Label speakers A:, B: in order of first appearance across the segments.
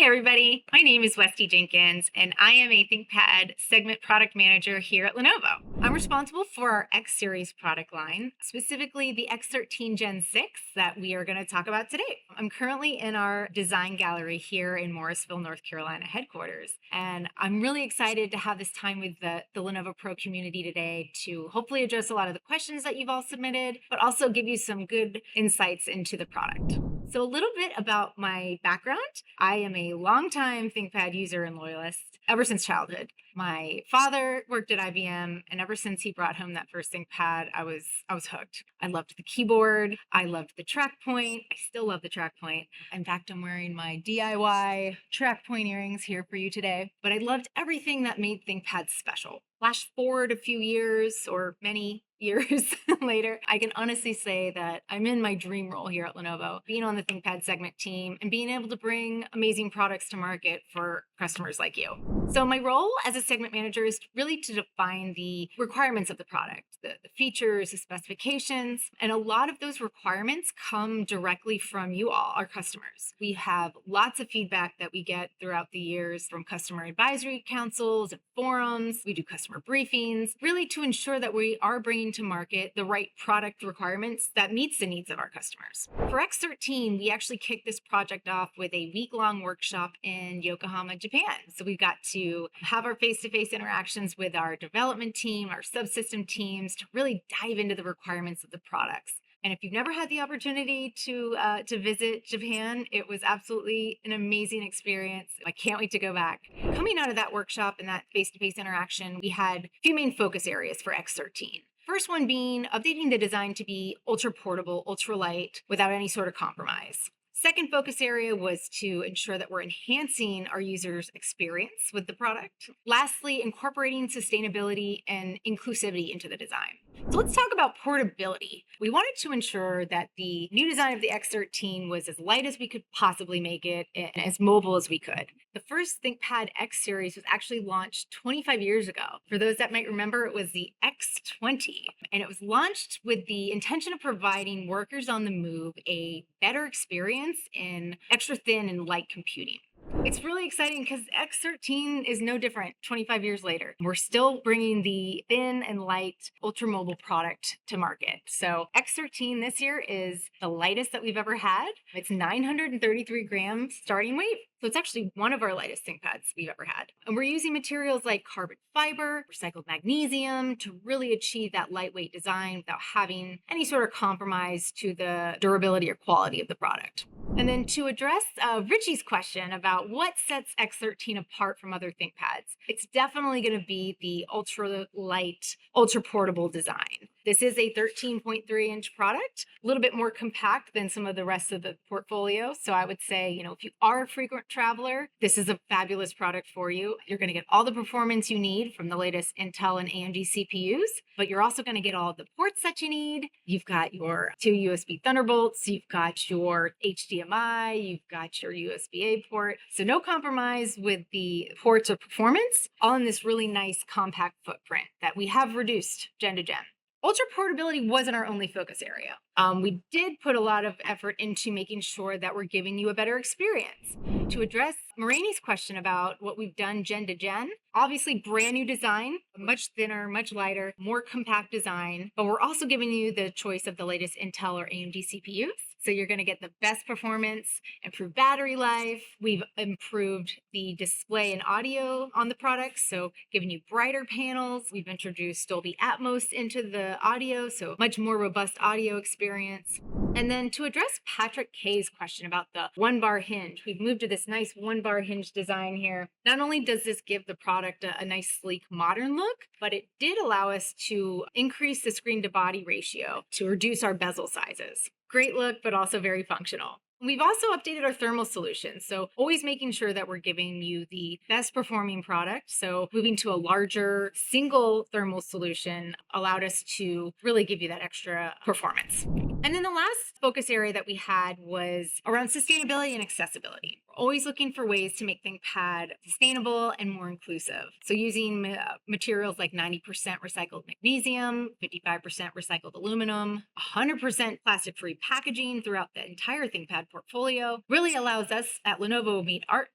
A: everybody. My name is Westee Jenkins, and I am a ThinkPad segment product manager here at Lenovo. I'm responsible for our X series product line, specifically the X13 Gen 6 that we are going to talk about today. I'm currently in our design gallery here in Morrisville, North Carolina headquarters, and I'm really excited to have this time with the Lenovo Pro community today to hopefully address a lot of the questions that you've all submitted, but also give you some good insights into the product. So a little bit about my background. I am a longtime ThinkPad user and loyalist ever since childhood. My father worked at IBM, and ever since he brought home that first ThinkPad, I was hooked. I loved the keyboard. I loved the track point. I still love the track point. In fact, I'm wearing my DIY track point earrings here for you today. But I loved everything that made ThinkPad special. Flash forward a few years or many years later, I can honestly say that I'm in my dream role here at Lenovo, being on the ThinkPad segment team and being able to bring amazing products to market for customers like you. So my role as a segment manager is really to define the requirements of the product, the features, the specifications, and a lot of those requirements come directly from you all, our customers. We have lots of feedback that we get throughout the years from customer advisory councils and forums. We do customer briefings, really to ensure that we are bringing to market the right product requirements that meets the needs of our customers. For X13, we actually kicked this project off with a week-long workshop in Yokohama, Japan. So we've got to have our face-to-face interactions with our development team, our subsystem teams, to really dive into the requirements of the products. And if you've never had the opportunity to visit Japan, it was absolutely an amazing experience. I can't wait to go back. Coming out of that workshop and that face-to-face interaction, we had a few main focus areas for X13. First one being updating the design to be ultra portable, ultra light, without any sort of compromise. Second focus area was to ensure that we're enhancing our users' experience with the product. Lastly, incorporating sustainability and inclusivity into the design. So let's talk about portability. We wanted to ensure that the new design of the X13 was as light as we could possibly make it and as mobile as we could. The first ThinkPad X series was actually launched 25 years ago. For those that might remember, it was the X20, and it was launched with the intention of providing workers on the move a better experience in extra thin and light computing. It's really exciting because X13 is no different 25 years later. We're still bringing the thin and light ultra mobile product to market. So X13 this year is the lightest that we've ever had. It's 933 grams starting weight. So it's actually one of our lightest ThinkPads we've ever had. And we're using materials like carbon fiber, recycled magnesium to really achieve that lightweight design without having any sort of compromise to the durability or quality of the product. And then to address Richie's question about what sets X13 apart from other ThinkPads, it's definitely going to be the ultra light, ultra portable design. This is a 13.3-inch product, a little bit more compact than some of the rest of the portfolio. So I would say, if you are a frequent traveler, this is a fabulous product for you. You're going to get all the performance you need from the latest Intel and AMD CPUs, but you're also going to get all of the ports that you need. You've got your 2 USB Thunderbolts, you've got your HDMI, you've got your USB-A port. So no compromise with the ports or performance, all in this really nice compact footprint that we have reduced gen to gen. Ultra portability wasn't our only focus area. We did put a lot of effort into making sure that we're giving you a better experience. To address Marini's question about what we've done gen to gen, obviously brand new design, much thinner, much lighter, more compact design, but we're also giving you the choice of the latest Intel or AMD CPUs. So you're going to get the best performance, improved battery life. We've improved the display and audio on the product, so giving you brighter panels. We've introduced Dolby Atmos into the audio, so much more robust audio experience. And then to address Patrick K's question about the one-bar hinge, we've moved to this nice one-bar hinge design here. Not only does this give the product a nice, sleek, modern look, but it did allow us to increase the screen-to-body ratio to reduce our bezel sizes. Great look, but also very functional. We've also updated our thermal solutions, so always making sure that we're giving you the best performing product. So moving to a larger single thermal solution allowed us to really give you that extra performance. And then the last focus area that we had was around sustainability and accessibility. always looking for ways to make ThinkPad sustainable and more inclusive. So using materials like 90% recycled magnesium, 55% recycled aluminum, 100% plastic-free packaging throughout the entire ThinkPad portfolio really allows us at Lenovo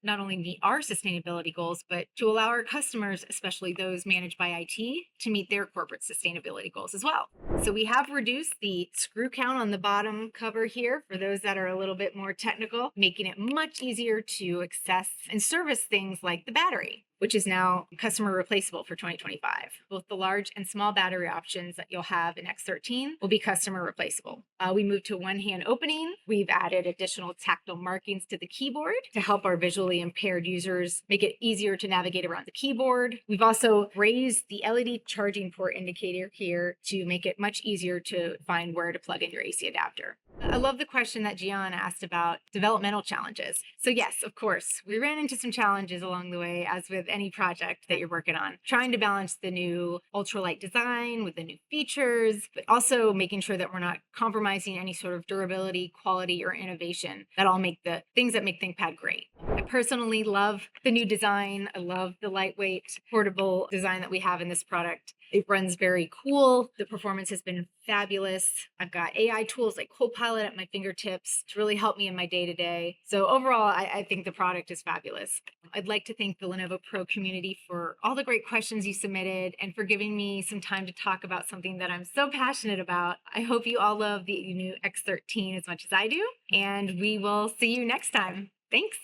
A: not only meet our sustainability goals, but to allow our customers, especially those managed by IT, to meet their corporate sustainability goals as well. So we have reduced the screw count on the bottom cover here for those that are a little bit more technical, making it much easier to access and service things like the battery, which is now customer replaceable for 2025. Both the large and small battery options that you'll have in X13 will be customer replaceable. We moved to one-hand opening. We've added additional tactile markings to the keyboard to help our visually impaired users make it easier to navigate around the keyboard. We've also raised the LED charging port indicator here to make it much easier to find where to plug in your AC adapter. I love the question that Gian asked about developmental challenges. So yes, of course, we ran into some challenges along the way, as with any project that you're working on, trying to balance the new ultralight design with the new features, but also making sure that we're not compromising any sort of durability, quality, or innovation that all make the things that make ThinkPad great. I personally love the new design. I love the lightweight, portable design that we have in this product. It runs very cool. The performance has been fabulous. I've got AI tools like Copilot at my fingertips to really help me in my day-to-day. So overall, I think the product is fabulous. I'd like to thank the Lenovo Pro community for all the great questions you submitted and for giving me some time to talk about something that I'm so passionate about. I hope you all love the new X13 as much as I do, and we will see you next time. Thanks.